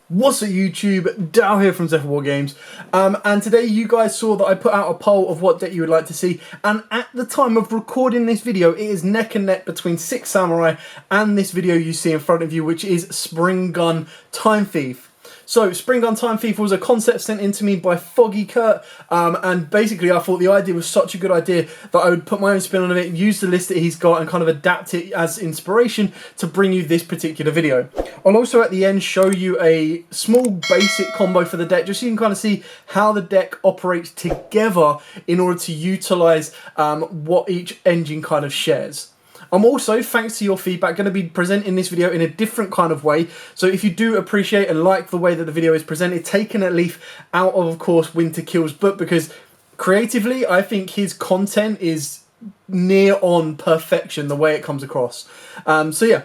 What's up YouTube, Dow here from Zephyr War Games, and today you guys saw that I put out a poll of what deck you would like to see, and at the time of recording this video it is neck and neck between Six Samurai and this video you see in front of you, which is Springan Time Thief. So, Springan Time Thief was a concept sent in to me by Foggy Kurt, and basically I thought the idea was such a good idea that I would put my own spin on it, use the list that he's got and kind of adapt it as inspiration to bring you this particular video. I'll also at the end show you a small basic combo for the deck, just so you can kind of see how the deck operates together in order to utilise what each engine kind of shares. I'm also, thanks to your feedback, going to be presenting this video in a different kind of way. So if you do appreciate and like the way that the video is presented, taking a leaf out of course, Winter Kill's book, because creatively, I think his content is near on perfection, the way it comes across. So yeah.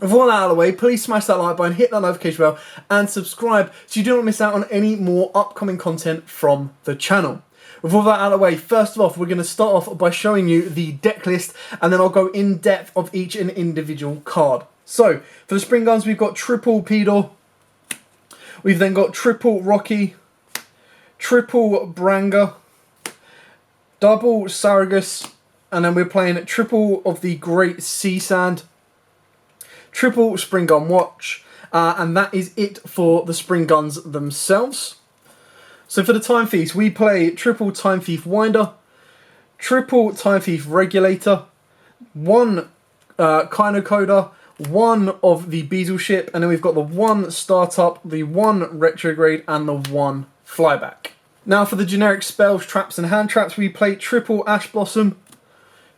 With all that out of the way, please smash that like button, hit that notification bell, and subscribe so you do not miss out on any more upcoming content from the channel. With all that out of the way, first off, we're going to start off by showing you the deck list, and then I'll go in depth of each and individual card. So, for the Springans, we've got triple Pedor, we've then got triple Rocky, triple Branga, double Saragus, and then we're playing triple of the Great Sea Sand, triple Springan Watch, and that is it for the Springans themselves. So for the Time Thieves, we play triple Time Thief Winder, triple Time Thief Regulator, one Kynocoder, one of the Beazle Ship, and then we've got the one Startup, the one Retrograde, and the one Flyback. Now for the generic spells, traps, and hand traps, we play triple Ash Blossom,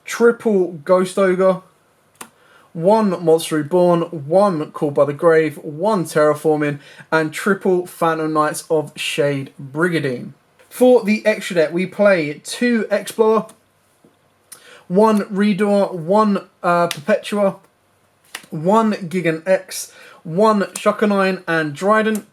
triple Ghost Ogre, one Monster Reborn, one Called by the Grave, one Terraforming, and triple Phantom Knights of Shade Brigandine. For the extra deck, we play two Explorer, one Redoer, one Perpetua, one Gigant X, one Shukanine and Dryden,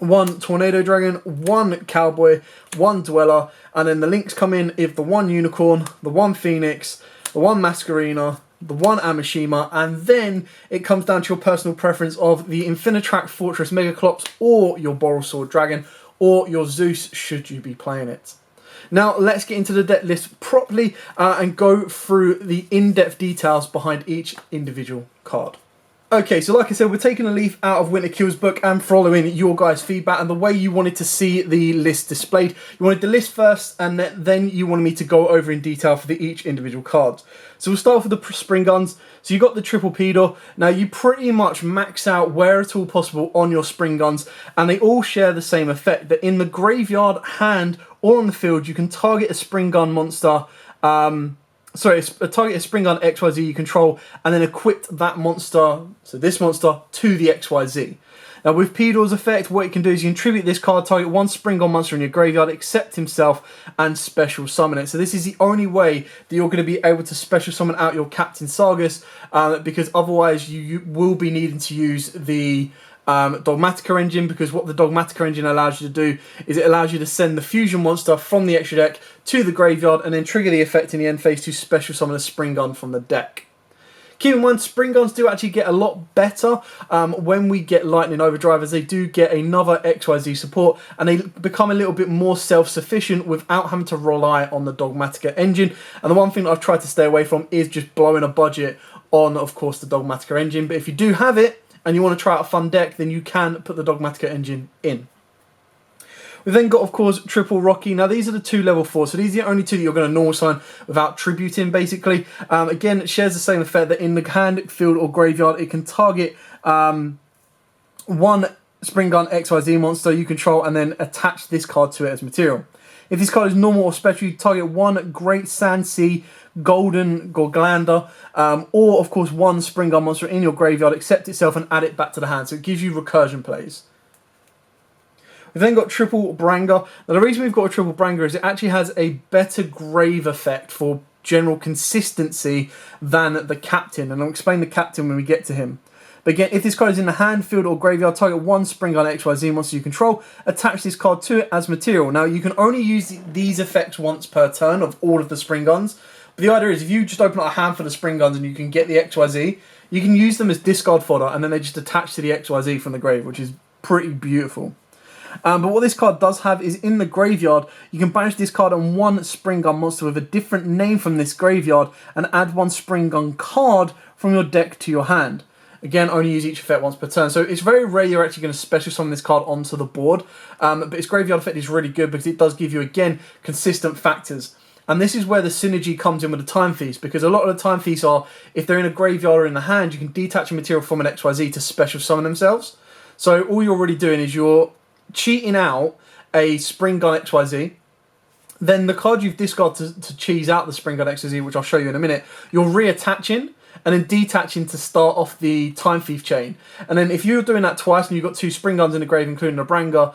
one Tornado Dragon, one Cowboy, one Dweller, and then the links come in if the one Unicorn, the one Phoenix, the one Masquerena, the one Amishima, and then it comes down to your personal preference of the Infinitrack Fortress Megaclops or your Borrelsword Dragon or your Zeus should you be playing it. Now let's get into the deck list properly and go through the in-depth details behind each individual card. Okay, so like I said, we're taking a leaf out of Winter Kill's book and following your guys' feedback and the way you wanted to see the list displayed. You wanted the list first, and then you wanted me to go over in detail for each individual card. So we'll start off with the Springans. So you got the triple Pedor. Now you pretty much max out where at all possible on your Springans, and they all share the same effect, that in the graveyard, hand, or on the field, you can target a Springan monster, target a Springan XYZ you control, and then equip that monster, so this monster, to the XYZ. Now with Pedor's effect, what you can do is you can tribute this card, target one Springan monster in your graveyard, accept himself, and special summon it. So this is the only way that you're going to be able to special summon out your Captain Sargus, because otherwise you will be needing to use the Dogmatica engine, because what the Dogmatica engine allows you to do is it allows you to send the fusion monster from the extra deck to the graveyard and then trigger the effect in the end phase to special summon a Springan from the deck. Keep in mind, Springans do actually get a lot better when we get Lightning Overdrive, as they do get another XYZ support and they become a little bit more self-sufficient without having to rely on the Dogmatica engine. And the one thing that I've tried to stay away from is just blowing a budget on, of course, the Dogmatica engine. But if you do have it, and you want to try out a fun deck, then you can put the Dogmatica engine in. We've then got, of course, triple Rocky. Now, these are the two level 4, so these are the only two that you're going to normal summon without tributing, basically. Again, it shares the same effect that in the hand, field, or graveyard, it can target one Springan XYZ monster you control and then attach this card to it as material. If this card is normal or special, you target one Great Sand Sea Golden Gorglander, or of course one Springan monster in your graveyard, accept itself and add it back to the hand. So it gives you recursion plays. We've then got triple Branga. Now the reason we've got a triple Branga is it actually has a better grave effect for general consistency than the captain, and I'll explain the captain when we get to him. But again, if this card is in the hand, field, or graveyard, target one Springan XYZ monster you control, attach this card to it as material. Now, you can only use these effects once per turn of all of the Springans. But the idea is, if you just open up a handful of Springans and you can get the XYZ, you can use them as discard fodder, and then they just attach to the XYZ from the grave, which is pretty beautiful. But what this card does have is, in the graveyard, you can banish this card on one Springan monster with a different name from this graveyard, and add one Springan card from your deck to your hand. Again, only use each effect once per turn. So it's very rare you're actually going to special summon this card onto the board. But its graveyard effect is really good because it does give you, again, consistent factors. And this is where the synergy comes in with the Time Feast, because a lot of the Time Feasts are, if they're in a graveyard or in the hand, you can detach a material from an XYZ to special summon themselves. So all you're really doing is you're cheating out a Springan XYZ. Then the card you've discarded to cheese out the Springan XYZ, which I'll show you in a minute, you're reattaching and then detaching to start off the Time Thief chain. And then if you're doing that twice and you've got two Springans in the grave, including a Brangar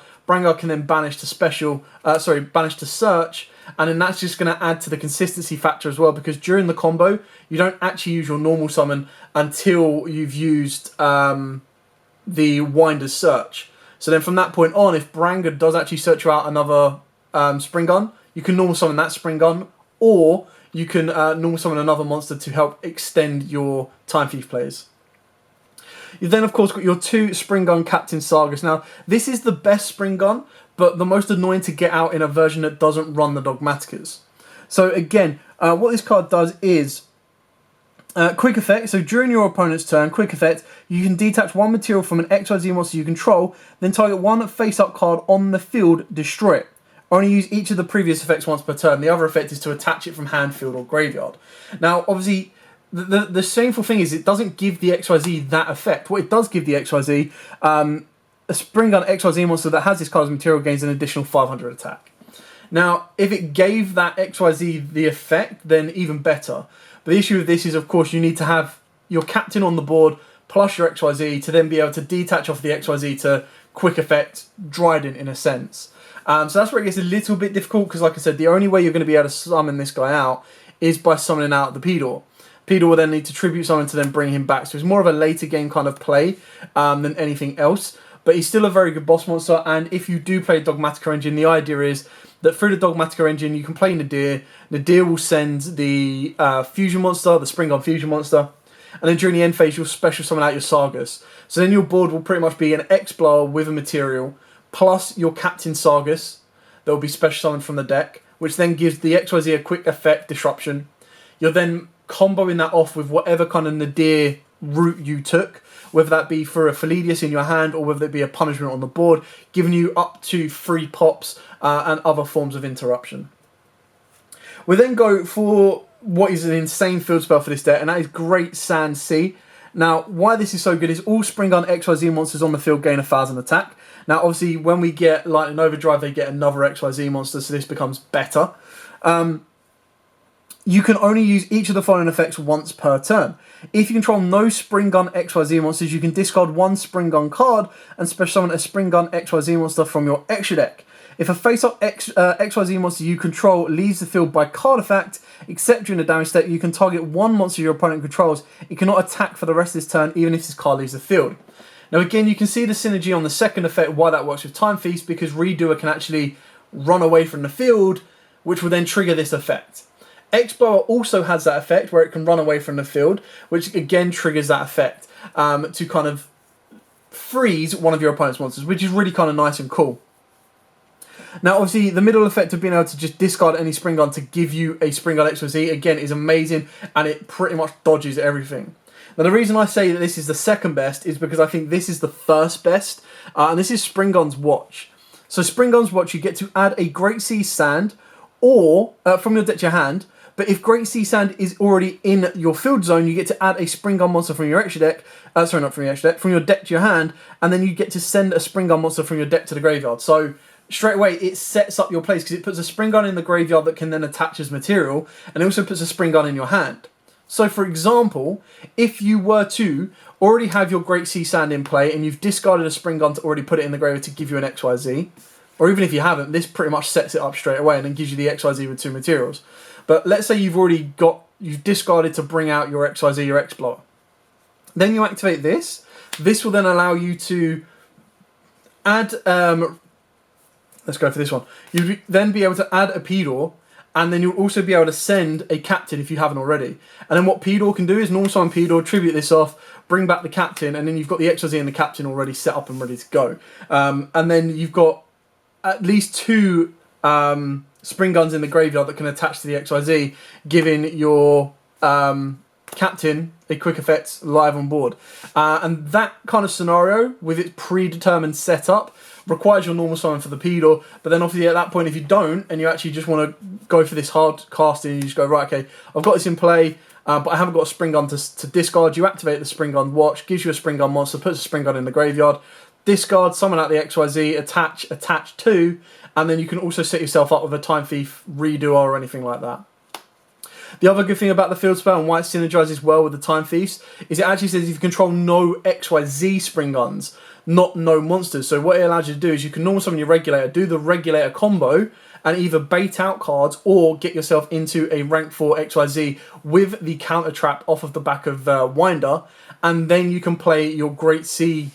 can then banish to banish to search, and then that's just going to add to the consistency factor as well, because during the combo, you don't actually use your normal summon until you've used the Winder's Search. So then from that point on, if Brangar does actually search you out another Springan, you can normal summon that Springan, or you can normal summon another monster to help extend your Time Thief plays. You've then, of course, got your two Springan Captain Sagas. Now, this is the best Springan, but the most annoying to get out in a version that doesn't run the Dogmaticas. So again, what this card does is quick effect. So during your opponent's turn, quick effect, you can detach one material from an XYZ monster you control, then target one face-up card on the field, destroy it. Only use each of the previous effects once per turn. The other effect is to attach it from hand, field, or graveyard. Now, obviously, the shameful thing is it doesn't give the XYZ that effect. What it does give the XYZ, a Springan XYZ monster that has this card as material gains an additional 500 attack. Now, if it gave that XYZ the effect, then even better. But the issue with this is, of course, you need to have your captain on the board plus your XYZ to then be able to detach off the XYZ to quick effect Dryden in a sense. So that's where it gets a little bit difficult, because like I said, the only way you're going to be able to summon this guy out is by summoning out the Pedor. Pedor will then need to tribute summon to then bring him back. So it's more of a later game kind of play than anything else. But he's still a very good boss monster, and if you do play Dogmatica Engine, the idea is that through the Dogmatica Engine you can play Nadir. Nadir will send the Fusion Monster, the Springan Fusion Monster, and then during the end phase you'll special summon out your Sagas. So then your board will pretty much be an X-Blower with a material, plus your Captain Sagas that will be special summoned from the deck, which then gives the XYZ a quick effect disruption. You're then comboing that off with whatever kind of Nadir route you took, whether that be for a Philidius in your hand or whether it be a punishment on the board, giving you up to 3 pops and other forms of interruption. We then go for what is an insane field spell for this deck, and that is Great Sand Sea. Now, why this is so good is all Springan XYZ monsters on the field gain 1,000 attack. Now, obviously, when we get Lightning Overdrive, they get another XYZ monster, so this becomes better. You can only use each of the following effects once per turn. If you control no Springan XYZ monsters, you can discard one Springan card and special summon a Springan XYZ monster from your extra deck. If a face-up XYZ monster you control leaves the field by card effect, except during the damage step, you can target one monster your opponent controls. It cannot attack for the rest of this turn, even if this card leaves the field. Now again, you can see the synergy on the second effect, why that works with Time Feast, because Redoer can actually run away from the field, which will then trigger this effect. X-Blower also has that effect where it can run away from the field, which again triggers that effect to kind of freeze one of your opponent's monsters, which is really kind of nice and cool. Now, obviously, the middle effect of being able to just discard any Springan to give you a Springan XYZ, again, is amazing, and it pretty much dodges everything. Now, the reason I say that this is the second best is because I think this is the first best, and this is Springan's Watch. So, Springan's Watch, you get to add a Great Sea Sand or from your deck to your hand. But if Great Sea Sand is already in your field zone, you get to add a Springan monster from your extra deck. Sorry, not from your extra deck, from your deck to your hand, and then you get to send a Springan monster from your deck to the graveyard. So straight away, it sets up your place because it puts a Springan in the graveyard that can then attach as material, and it also puts a Springan in your hand. So, for example, if you were to already have your Great Sea Sand in play and you've discarded a Springan to already put it in the graveyard to give you an XYZ, or even if you haven't, this pretty much sets it up straight away and then gives you the XYZ with 2 materials. But let's say you've discarded to bring out your XYZ, your X-Blower. Then you activate this. This will then allow you to add, let's go for this one. You'll then be able to add a P-Door, and then you'll also be able to send a captain if you haven't already. And then what P-Door can do is normal summon P-Door, tribute this off, bring back the captain, and then you've got the XYZ and the captain already set up and ready to go. And then you've got at least 2 Springans in the graveyard that can attach to the XYZ, giving your captain a quick effect live on board. And that kind of scenario, with its predetermined setup, requires your normal summon for the P-Door, but then obviously at that point, if you don't, and you actually just want to go for this hard casting, and you just go, right, okay, I've got this in play, but I haven't got a Springan to discard, you activate the Springan Watch, gives you a Springan monster, puts a Springan in the graveyard, discard, summon out the XYZ, attach 2, and then you can also set yourself up with a Time Thief, Redo, or anything like that. The other good thing about the field spell and why it synergizes well with the Time Thieves is it actually says if you control no XYZ Springans, not no monsters. So what it allows you to do is you can normal summon your Regulator, do the Regulator combo, and either bait out cards or get yourself into a rank 4 XYZ with the counter trap off of the back of Winder, and then you can play your Great Sea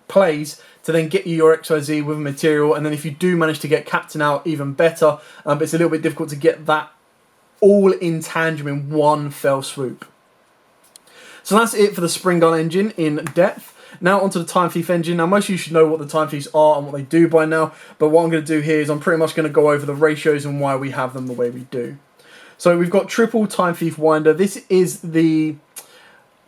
plays to then get you your XYZ with a material, and then if you do manage to get Captain out, even better, but it's a little bit difficult to get that all in tandem in one fell swoop. So that's it for the Springan engine in depth. Now onto the Time Thief engine. Now most of you should know what the Time Thieves are and what they do by now, but what I'm going to do here is I'm pretty much going to go over the ratios and why we have them the way we do. So we've got triple Time Thief Winder. This is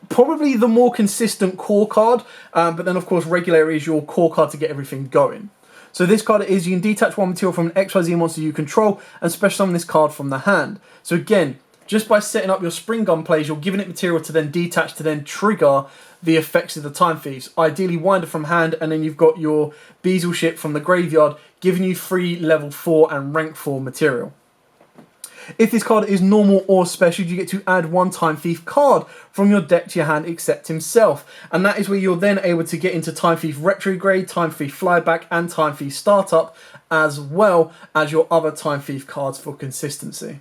probably the more consistent core card, but then of course Regulator is your core card to get everything going. So this card is, you can detach 1 material from an XYZ monster you control and special summon this card from the hand. So again, just by setting up your Springan plays, you're giving it material to then detach to then trigger the effects of the Time Thieves. Ideally Winder from hand, and then you've got your Beazle ship from the graveyard, giving you free level 4 and rank 4 material. If this card is normal or special, you get to add 1 Time Thief card from your deck to your hand except himself. And that is where you're then able to get into Time Thief Retrograde, Time Thief Flyback, and Time Thief Startup, as well as your other Time Thief cards for consistency.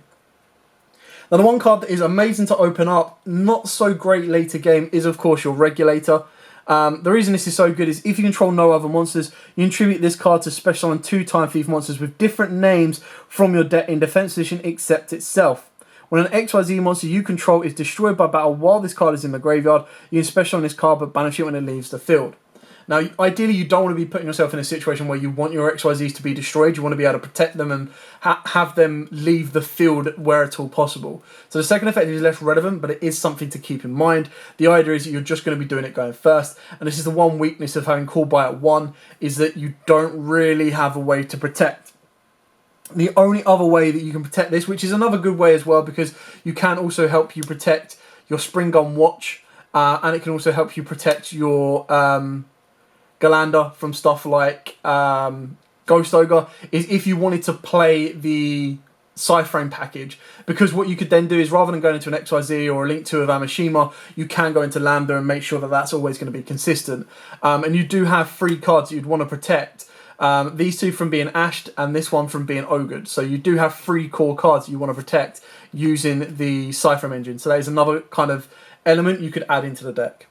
Now the one card that is amazing to open up, not so great later game, is of course your Regulator. The reason this is so good is if you control no other monsters, you contribute this card to special summon 2 Time Thief monsters with different names from your deck in defense position except itself. When an XYZ monster you control is destroyed by battle while this card is in the graveyard, you can special summon this card but banish it when it leaves the field. Now, ideally, you don't want to be putting yourself in a situation where you want your XYZs to be destroyed. You want to be able to protect them and have them leave the field where at all possible. So the second effect is less relevant, but it is something to keep in mind. The idea is that you're just going to be doing it going first. And this is the one weakness of having Call By at 1, is that you don't really have a way to protect. The only other way that you can protect this, which is another good way as well, because you can also help you protect your Springan Watch, and it can also help you protect your Galanda from stuff like Ghost Ogre, is if you wanted to play the Cyframe package, because what you could then do is rather than going into an XYZ or a Link 2 of Amishima, you can go into Lambda and make sure that that's always going to be consistent. And you do have 3 cards that you'd want to protect. These 2 from being ashed and this one from being ogred. So you do have 3 core cards that you want to protect using the Cyframe engine. So that is another kind of element you could add into the deck.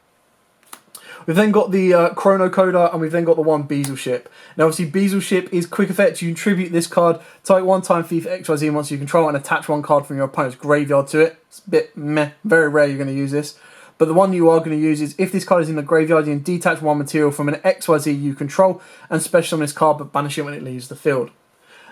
We've then got the Chrono Coda, and we've then got the 1 Beazle ship. Now obviously Beazle ship is quick effect. You contribute this card, type 1 Time Thief XYZ monster you control, and attach 1 card from your opponent's graveyard to it. It's a bit meh, very rare you're going to use this. But the one you are going to use is if this card is in the graveyard, you can detach 1 material from an XYZ you control and special summon this card but banish it when it leaves the field.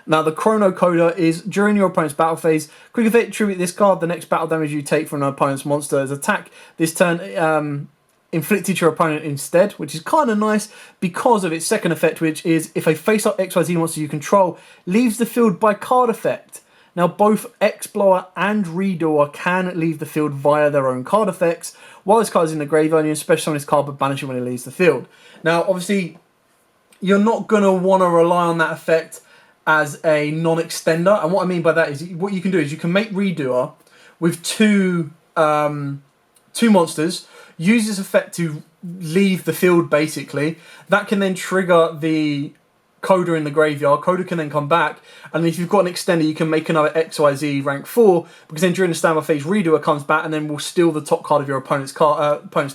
Now the Chrono Coda is during your opponent's battle phase, quick effect, tribute this card, the next battle damage you take from an opponent's monster is attack. This turn inflicted to your opponent instead, which is kind of nice because of its second effect, which is if a face-up XYZ monster you control leaves the field by card effect. Now both X-Blower and Redoer can leave the field via their own card effects, while this card is in the graveyard, you can special summon this card but banish it when it leaves the field. Now obviously you're not going to want to rely on that effect as a non-extender, and what I mean by that is what you can do is you can make Redoer with two monsters, use this effect to leave the field basically. That can then trigger the Coda in the graveyard. Coda can then come back, and if you've got an extender, you can make another XYZ rank 4, because then during the standby phase, Redoer comes back and then will steal the top card of your opponent's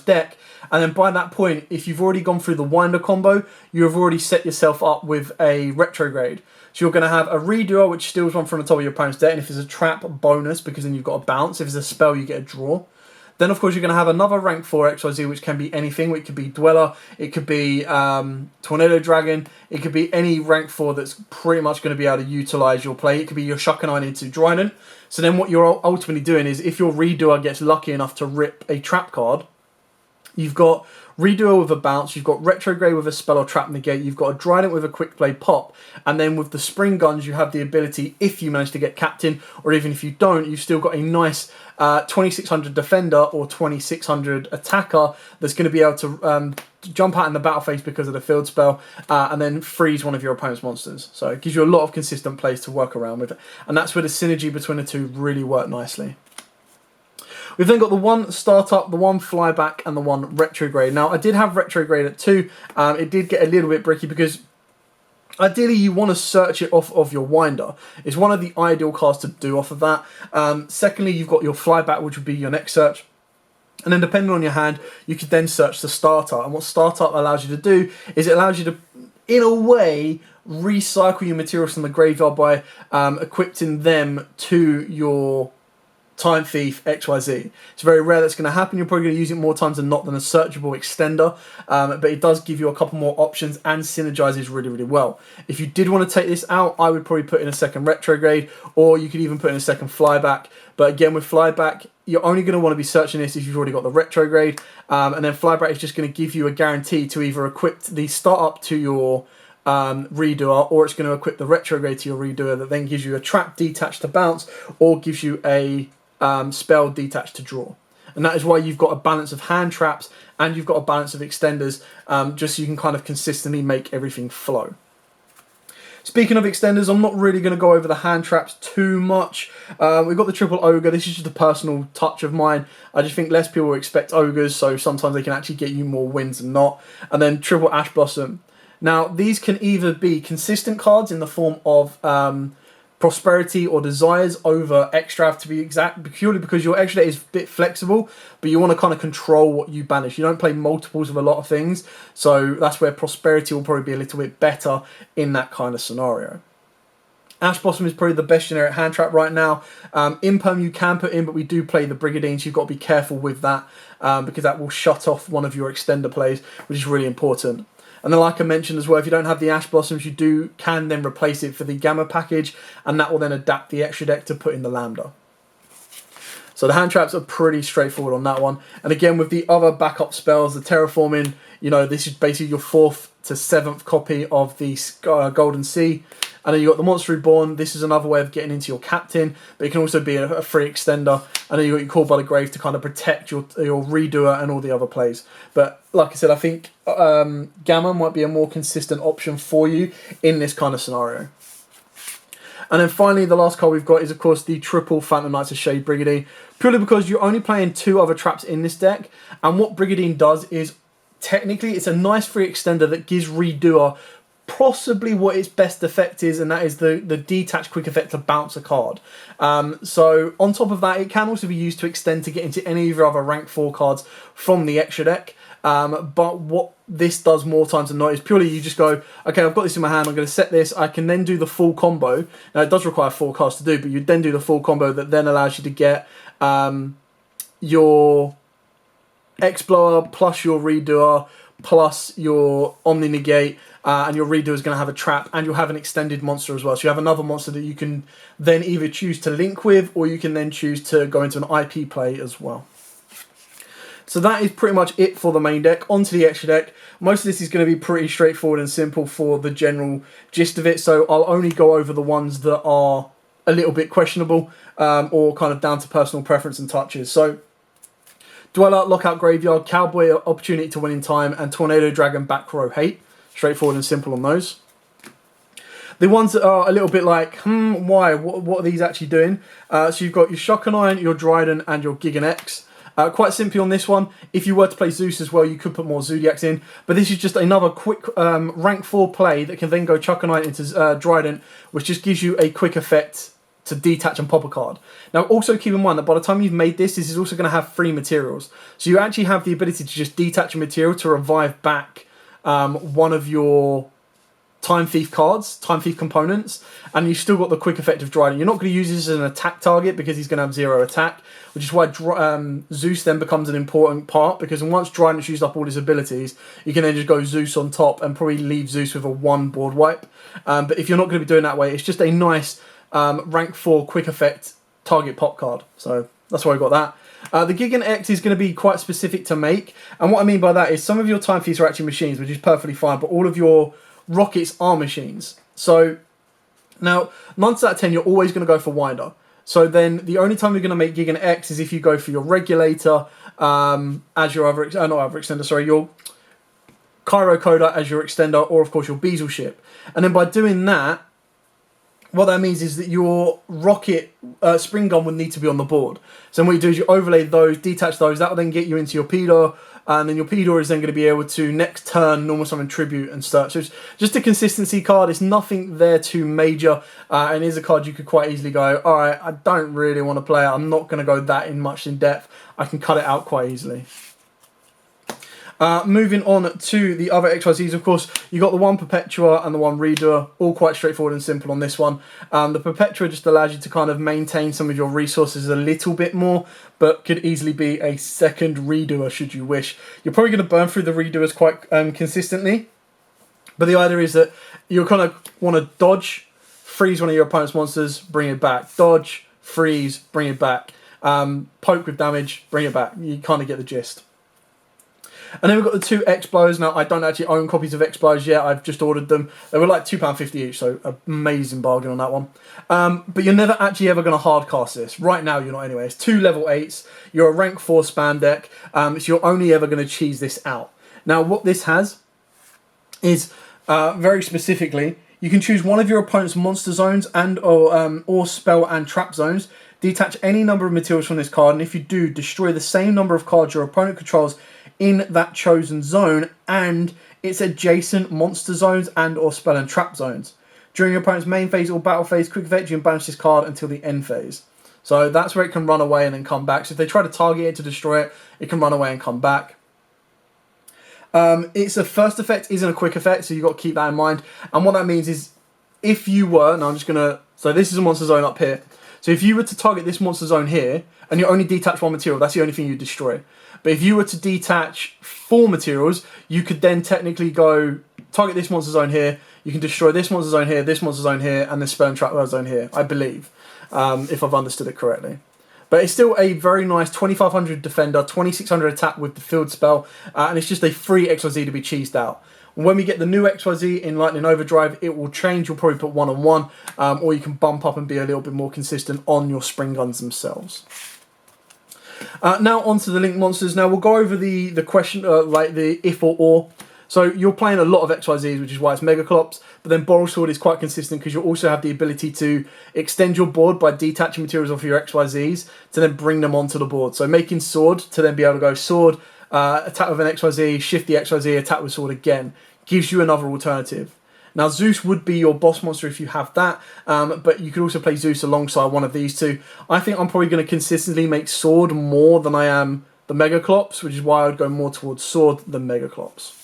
deck. And then by that point, if you've already gone through the Winder combo, you have already set yourself up with a Retrograde. So you're going to have a Redoer, which steals one from the top of your opponent's deck, and if it's a trap, bonus, because then you've got a bounce. If it's a spell, you get a draw. Then, of course, you're going to have another rank 4 XYZ, which can be anything. It could be Dweller, it could be Tornado Dragon, it could be any rank 4 that's pretty much going to be able to utilise your play. It could be your Shukanine into Dryden. So then what you're ultimately doing is, if your Redoer gets lucky enough to rip a trap card, you've got Redoer with a bounce, you've got Retrograde with a spell or trap negate, you've got a Dryden with a quick play pop, and then with the Springans you have the ability, if you manage to get captain, or even if you don't, you've still got a nice 2600 defender or 2600 attacker that's going to be able to jump out in the battle phase because of the field spell, and then freeze one of your opponent's monsters. So it gives you a lot of consistent plays to work around with, and that's where the synergy between the two really work nicely. We've then got the one startup, the one flyback, and the one retrograde. Now, I did have retrograde at 2. It did get a little bit bricky because ideally you want to search it off of your Winder. It's one of the ideal cards to do off of that. Secondly, you've got your flyback, which would be your next search. And then depending on your hand, you could then search the startup. And what startup allows you to do is it allows you to, in a way, recycle your materials from the graveyard by equipping them to your Time Thief XYZ. It's very rare that's going to happen. You're probably going to use it more times than not than a searchable extender, but it does give you a couple more options and synergizes really, really well. If you did want to take this out, I would probably put in a second retrograde, or you could even put in a second flyback. But again, with flyback, you're only going to want to be searching this if you've already got the retrograde, and then flyback is just going to give you a guarantee to either equip the startup to your Redoer, or it's going to equip the retrograde to your Redoer that then gives you a trap detached to bounce, or gives you a spell detached to draw. And that is why you've got a balance of hand traps and you've got a balance of extenders, just so you can kind of consistently make everything flow. Speaking of extenders, I'm not really going to go over the hand traps too much. We've got the triple ogre. This is just a personal touch of mine. I just think less people expect ogres, so sometimes they can actually get you more wins than not. And then triple ash blossom. Now, these can either be consistent cards in the form of prosperity or desires over extra, to be exact, purely because your extra is a bit flexible, but you want to kind of control what you banish. You don't play multiples of a lot of things, so that's where prosperity will probably be a little bit better in that kind of scenario. Ash Blossom is probably the best generic hand trap right now. Imperm you can put in, but we do play the Brigadine, so you've got to be careful with that, because that will shut off one of your extender plays, which is really important. And then, like I mentioned as well, if you don't have the Ash Blossoms, you can then replace it for the Gamma package, and that will then adapt the extra deck to put in the Lambda. So the hand traps are pretty straightforward on that one. And again, with the other backup spells, the Terraforming, you know, this is basically your 4th to 7th copy of the Golden Sea. And then you've got the Monster Reborn. This is another way of getting into your Captain, but it can also be a free extender. And then you've got your Call by the Grave to kind of protect your Redoer and all the other plays. But like I said, I think Gamma might be a more consistent option for you in this kind of scenario. And then finally, the last card we've got is, of course, the triple Phantom Knights of Shade Brigadine, purely because you're only playing 2 other traps in this deck. And what Brigadine does is, technically, it's a nice free extender that gives Redoer possibly what its best effect is, and that is the detached quick effect to bounce a card. So on top of that, it can also be used to extend to get into any of your other rank 4 cards from the extra deck. But what this does more times than not is purely you just go, okay, I've got this in my hand, I'm going to set this, I can then do the full combo. Now it does require 4 cards to do, but you then do the full combo that then allows you to get your X-Blower plus your Redoer plus your Omni Negate, and your Redoer is going to have a trap, and you'll have an extended monster as well. So you have another monster that you can then either choose to link with, or you can then choose to go into an IP play as well. So that is pretty much it for the main deck. Onto the extra deck. Most of this is going to be pretty straightforward and simple for the general gist of it, so I'll only go over the ones that are a little bit questionable, or kind of down to personal preference and touches. So Dweller, Lockout Graveyard, Cowboy Opportunity to Win in Time, and Tornado Dragon Back Row Hate. Straightforward and simple on those. The ones that are a little bit like, why? What are these actually doing? So you've got your Shukanine, your Dryden, and your Gigan X. Quite simply on this one, if you were to play Zeus as well, you could put more Zodiacs in. But this is just another quick rank 4 play that can then go chuck a knight into Trident, which just gives you a quick effect to detach and pop a card. Now also keep in mind that by the time you've made this is also going to have free materials. So you actually have the ability to just detach a material to revive back one of your Time Thief cards, Time Thief components, and you've still got the quick effect of Dryden. You're not going to use this as an attack target because he's going to have 0 attack, which is why Zeus then becomes an important part, because once Dryden's used up all his abilities, you can then just go Zeus on top and probably leave Zeus with a 1 board wipe. But if you're not going to be doing that way, it's just a nice rank 4 quick effect target pop card. So that's why I got that. The Gigan X is going to be quite specific to make, and what I mean by that is some of your Time Thieves are actually machines, which is perfectly fine, but all of your rockets are machines. So now 9 out of 10 you're always going to go for winder. So then the only time you're going to make Gigan X is if you go for your regulator as your other not other extender, sorry, your Cairo Coda as your extender, or of course your Bezel ship. And then by doing that, what that means is that your rocket spring gun would need to be on the board. So then what you do is you overlay those, detach those, that will then get you into your Pedor, and then your Pedor is then going to be able to next turn normal summon tribute and stuff. So it's just a consistency card. It's nothing there too major, and it is a card you could quite easily go, alright, I don't really want to play it. I'm not going to go that much in depth. I can cut it out quite easily. Moving on to the other XYZs, of course, you got the one Perpetua and the one Redoer, all quite straightforward and simple on this one. The Perpetua just allows you to kind of maintain some of your resources a little bit more, but could easily be a second Redoer should you wish. You're probably going to burn through the Redoers quite consistently, but the idea is that you'll kind of want to dodge, freeze one of your opponent's monsters, bring it back, dodge, freeze, bring it back, poke with damage, bring it back. You kind of get the gist. And then we've got the 2 X-Blows. Now, I don't actually own copies of X-Blows yet. I've just ordered them. They were like £2.50 each, so amazing bargain on that one. But you're never actually ever going to hardcast this. Right now, you're not anyway. It's 2 level 8s. You're a rank 4 spam deck, so you're only ever going to cheese this out. Now, what this has is, very specifically, you can choose one of your opponent's monster zones and or spell and trap zones. Detach any number of materials from this card, and if you do, destroy the same number of cards your opponent controls in that chosen zone and its adjacent monster zones and or spell and trap zones. During your opponent's main phase or battle phase, quick effect, you can banish this card until the end phase. So that's where it can run away and then come back. So if they try to target it to destroy it, it can run away and come back. Its first effect isn't a quick effect, so you've got to keep that in mind. And what that means is, if you were, and I'm just going to, so this is a monster zone up here. So if you were to target this monster zone here, and you only detach 1 material, that's the only thing you destroy. But if you were to detach 4 materials, you could then technically go target this monster zone here, you can destroy this monster zone here, this monster zone here, and this spell and trap zone here, I believe, if I've understood it correctly. But it's still a very nice 2500 defender, 2600 attack with the field spell, and it's just a free XYZ to be cheesed out. When we get the new XYZ in Lightning Overdrive, it will change. You'll probably put 1-on-1, or you can bump up and be a little bit more consistent on your spring guns themselves. Now onto the Link monsters. Now we'll go over the question, like the if or. So you're playing a lot of XYZs, which is why it's Megaclops, but then Boral Sword is quite consistent because you also have the ability to extend your board by detaching materials off your XYZs to then bring them onto the board. So making Sword to then be able to go Sword, attack with an XYZ, shift the XYZ, attack with Sword again, gives you another alternative. Now Zeus would be your boss monster if you have that, but you could also play Zeus alongside one of these two. I think I'm probably going to consistently make Sword more than I am the Megaclops, which is why I would go more towards Sword than Megaclops.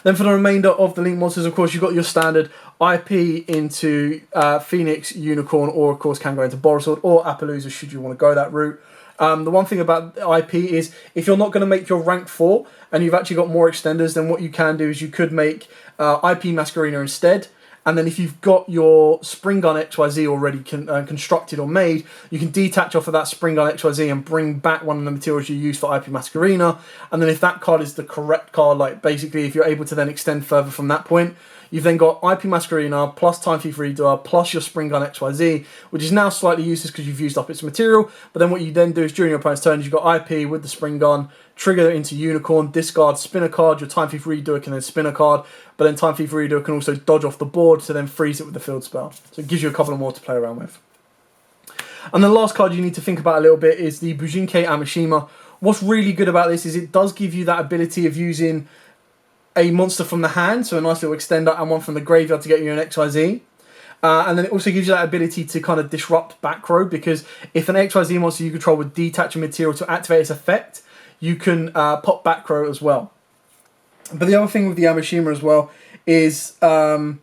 Then for the remainder of the Link monsters, of course, you've got your standard IP into Phoenix, Unicorn, or of course can go into Boral Sword or Appaloosa should you want to go that route. The one thing about IP is if you're not going to make your rank 4 and you've actually got more extenders, then what you can do is you could make IP Masquerena instead. And then if you've got your Spring Gun XYZ already constructed or made, you can detach off of that Spring Gun XYZ and bring back one of the materials you use for IP Masquerena. And then if that card is the correct card, like basically if you're able to then extend further from that point, you've then got IP Masquerena plus Time Thief Reader plus your Spring Gun XYZ, which is now slightly useless because you've used up its material. But then what you then do is during your opponent's turn, you've got IP with the Spring Gun, trigger it into Unicorn, discard, spin a card, your Time Thief Reader can then spin a card, but then Time Thief Reader can also dodge off the board to then freeze it with the field spell. So it gives you a couple more to play around with. And the last card you need to think about a little bit is the Bujinke Amishima. What's really good about this is it does give you that ability of using a monster from the hand, so a nice little extender, and one from the graveyard to get you an XYZ. And then it also gives you that ability to kind of disrupt back row, because if an XYZ monster you control would detach a material to activate its effect, you can pop back row as well. But the other thing with the Amishima as well is... the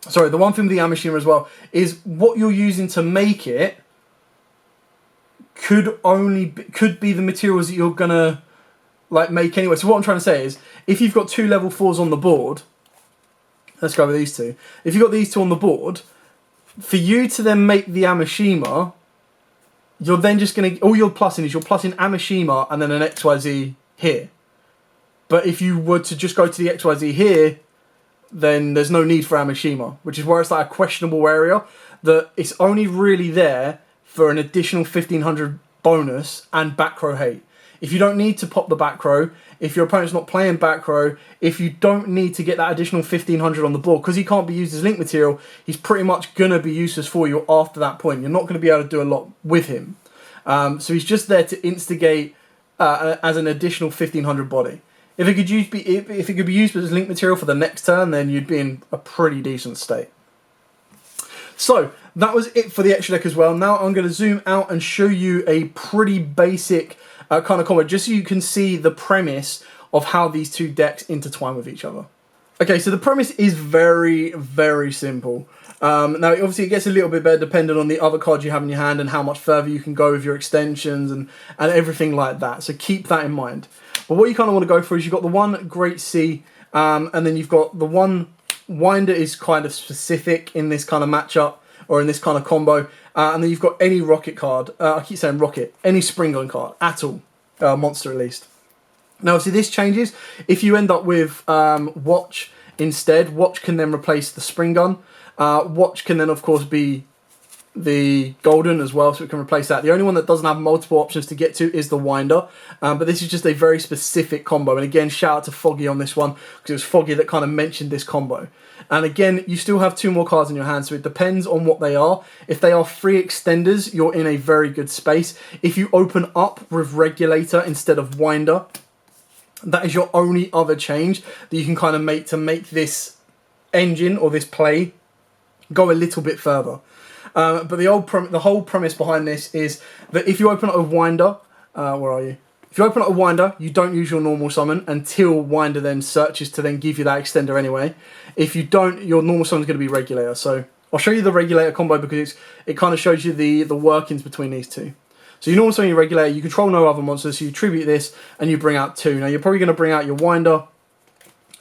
one thing with the Amishima as well is what you're using to make it could be the materials that you're going to like make anyway. So what I'm trying to say is, if you've got 2 level 4s on the board... Let's go with these 2. If you've got these 2 on the board, for you to then make the Amishima, you're then just going to... All you're plussing is you're plussing Amishima and then an XYZ here. But if you were to just go to the XYZ here, then there's no need for Amishima, which is where it's like a questionable area, that it's only really there for an additional 1500 bonus and back row hate. If you don't need to pop the back row, if your opponent's not playing back row, if you don't need to get that additional 1500 on the board, because he can't be used as link material, he's pretty much going to be useless for you after that point. You're not going to be able to do a lot with him. So he's just there to instigate as an additional 1500 body. If it could be used as link material for the next turn, then you'd be in a pretty decent state. So that was it for the extra deck as well. Now I'm going to zoom out and show you a pretty basic kind of combo, just so you can see the premise of how these 2 decks intertwine with each other. Okay, so the premise is very, very simple. Now, obviously, it gets a little bit better depending on the other cards you have in your hand and how much further you can go with your extensions and everything like that. So keep that in mind. But what you kind of want to go for is you've got the one Great Sea, and then you've got the one Winder is kind of specific in this kind of matchup, or in this kind of combo. And then you've got any rocket card. I keep saying rocket. Any Springan card at all. Monster at least. Now, obviously, this changes. If you end up with Watch instead, Watch can then replace the Springan. Watch can then, of course, be the Golden as well, so it can replace that. The only one that doesn't have multiple options to get to is the Winder. But this is just a very specific combo. And again, shout out to Foggy on this one, because it was Foggy that kind of mentioned this combo. And again, you still have 2 more cards in your hand, so it depends on what they are. If they are free extenders, you're in a very good space. If you open up with Regulator instead of Winder, that is your only other change that you can kind of make to make this engine or this play go a little bit further. But the whole premise behind this is that if you open up a Winder, where are you? If you open up a Winder, you don't use your normal summon until Winder then searches to then give you that extender anyway. If you don't, your normal summon is going to be Regulator. So I'll show you the Regulator combo because it kind of shows you the workings between these 2. So you normal summon your Regulator, you control no other monsters, so you tribute this and you bring out 2. Now you're probably going to bring out your Winder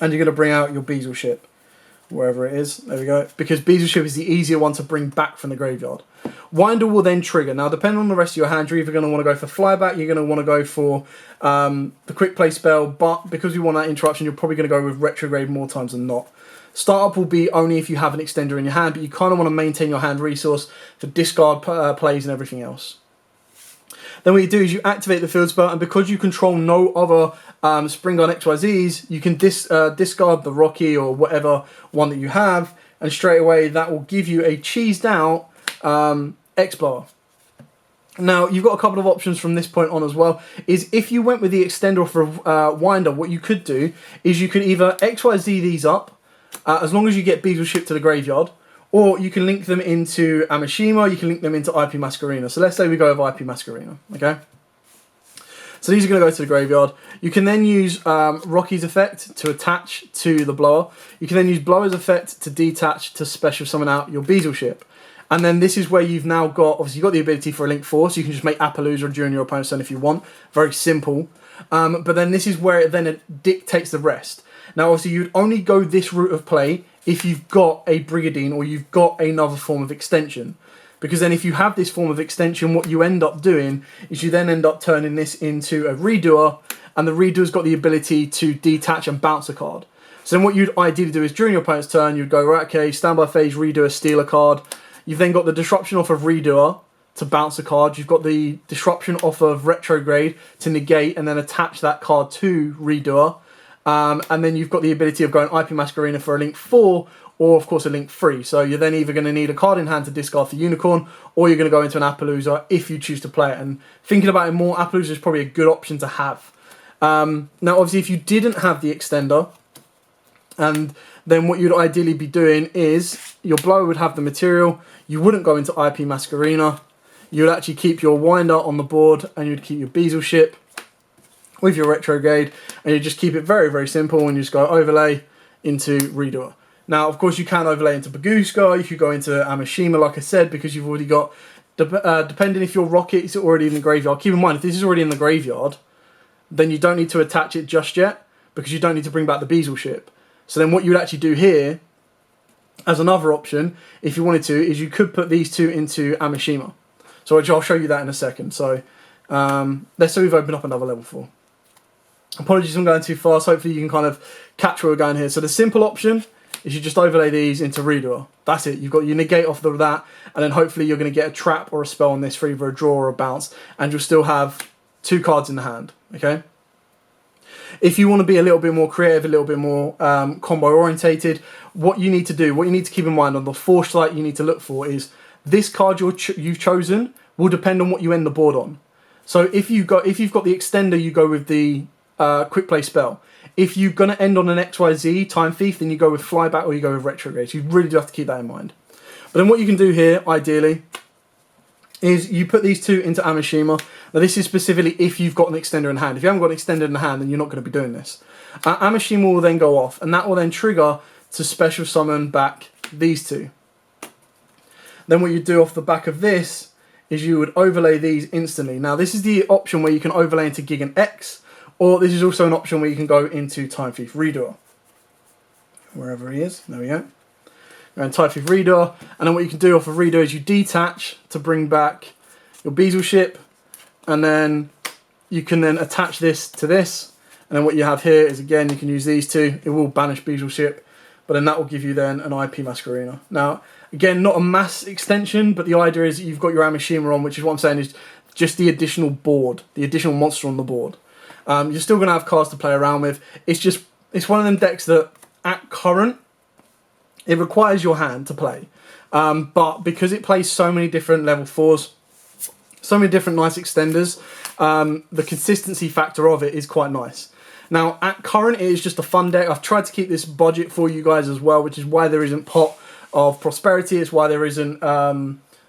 and you're going to bring out your Beazle Ship. Wherever it is, there we go, because Beazle Ship is the easier one to bring back from the graveyard. Winder will then trigger. Now, depending on the rest of your hand, you're either going to want to go for flyback, you're going to want to go for the quick play spell, but because we want that interruption, you're probably going to go with retrograde more times than not. Startup will be only if you have an extender in your hand, but you kind of want to maintain your hand resource for discard plays and everything else. Then what you do is you activate the field spell, and because you control no other Springan XYZs, you can discard the Rocky or whatever one that you have, and straight away that will give you a cheesed out X-Blower. Now, you've got a couple of options from this point on as well. Is if you went with the extender for Winder, what you could do is you could either XYZ these up, as long as you get Beazle Ship to the graveyard, or you can link them into Amishima, you can link them into IP Masquerena. So let's say we go with IP Masquerena, okay? So these are going to go to the graveyard. You can then use Rocky's effect to attach to the blower. You can then use Blower's effect to detach to special summon out your Beazle Ship. And then this is where you've now got, obviously you've got the ability for a link 4, so you can just make Appaloosa during your opponent's turn if you want. Very simple. But then this is where it dictates the rest. Now obviously you'd only go this route of play if you've got a Brigadine or you've got another form of extension. Because then if you have this form of extension, what you end up doing is you then end up turning this into a Redoer, and the Redoer's got the ability to detach and bounce a card. So then what you'd ideally do is during your opponent's turn, you'd go, right, okay, standby phase, Redoer, steal a card. You've then got the disruption off of Redoer to bounce a card. You've got the disruption off of Retrograde to negate and then attach that card to Redoer. And then you've got the ability of going IP Masquerena for a link 4, or of course a link 3. So you're then either going to need a card in hand to discard for Unicorn, or you're going to go into an Appaloosa if you choose to play it. And thinking about it more, Appaloosa is probably a good option to have. Now obviously if you didn't have the extender, and then what you'd ideally be doing is your blower would have the material, you wouldn't go into IP Masquerena, you'd actually keep your winder on the board, and you'd keep your Beazle ship with your retrograde, and you just keep it very, very simple, and you just go overlay into Redoer. Now, of course, you can overlay into Baguska, you could go into Amashima, like I said, because you've already got, depending if your rocket is already in the graveyard. Keep in mind, if this is already in the graveyard, then you don't need to attach it just yet, because you don't need to bring back the Beazle ship. So then what you would actually do here, as another option, if you wanted to, is you could put these two into Amashima. So I'll show you that in a second. So let's say we've opened up another level 4. Apologies if I'm going too fast. Hopefully you can kind of catch where we're going here. So the simple option is you just overlay these into Redoer. That's it. You've got your negate off of that, and then hopefully you're going to get a trap or a spell on this for either a draw or a bounce, and you'll still have 2 cards in the hand. Okay. If you want to be a little bit more creative, a little bit more combo orientated, what you need to do, what you need to keep in mind on the foresight you need to look for is this card you've chosen will depend on what you end the board on. So if you've got the extender, you go with the quick play spell. If you're going to end on an XYZ time thief, then you go with flyback or you go with retrograde. So you really do have to keep that in mind. But then what you can do here, ideally, is you put these two into Amashima. Now this is specifically if you've got an extender in hand. If you haven't got an extender in hand, then you're not going to be doing this. Amashima will then go off, and that will then trigger to special summon back these two. Then what you do off the back of this is you would overlay these instantly. Now this is the option where you can overlay into Gigant X, or this is also an option where you can go into Time Thief Redoer. Wherever he is, there we go. Go and Time Thief Redoer, and then what you can do off of Redoer is you detach to bring back your Beazle ship, and then you can then attach this to this, and then what you have here is, again, you can use these two. It will banish Beazle ship, but then that will give you then an IP Masquerena. Now, again, not a mass extension, but the idea is you've got your Amashima on, which is what I'm saying is just the additional board, the additional monster on the board. You're still going to have cards to play around with. It's one of them decks that, at current, it requires your hand to play. But because it plays so many different level 4s, so many different nice extenders, the consistency factor of it is quite nice. Now, at current, it is just a fun deck. I've tried to keep this budget for you guys as well, which is why there isn't Pot of Prosperity. It's why there isn't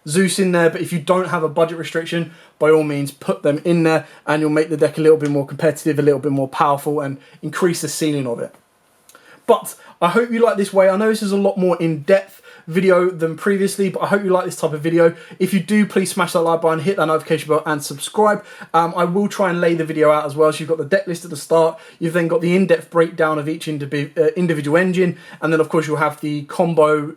Zeus in there. But if you don't have a budget restriction, by all means, put them in there, and you'll make the deck a little bit more competitive, a little bit more powerful, and increase the ceiling of it. But I hope you like this way. I know this is a lot more in-depth video than previously, but I hope you like this type of video. If you do, please smash that like button, hit that notification bell, and subscribe. I will try and lay the video out as well. So you've got the deck list at the start, you've then got the in-depth breakdown of each individual engine, and then of course you'll have the combo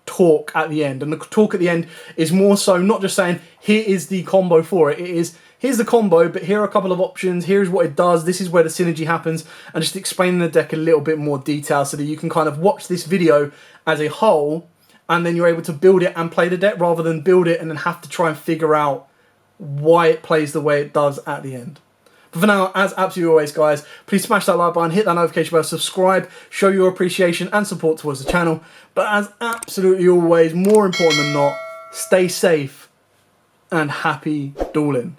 talk at the end. And the talk at the end is more so not just saying here is the combo for it. It is here's the combo, but here are a couple of options, here's what it does, this is where the synergy happens, and just explaining the deck a little bit more detail so that you can kind of watch this video as a whole, and then you're able to build it and play the deck rather than build it and then have to try and figure out why it plays the way it does at the end. But for now, as absolutely always, guys, please smash that like button, hit that notification bell, subscribe, show your appreciation and support towards the channel. But as absolutely always, more important than not, stay safe and happy dueling.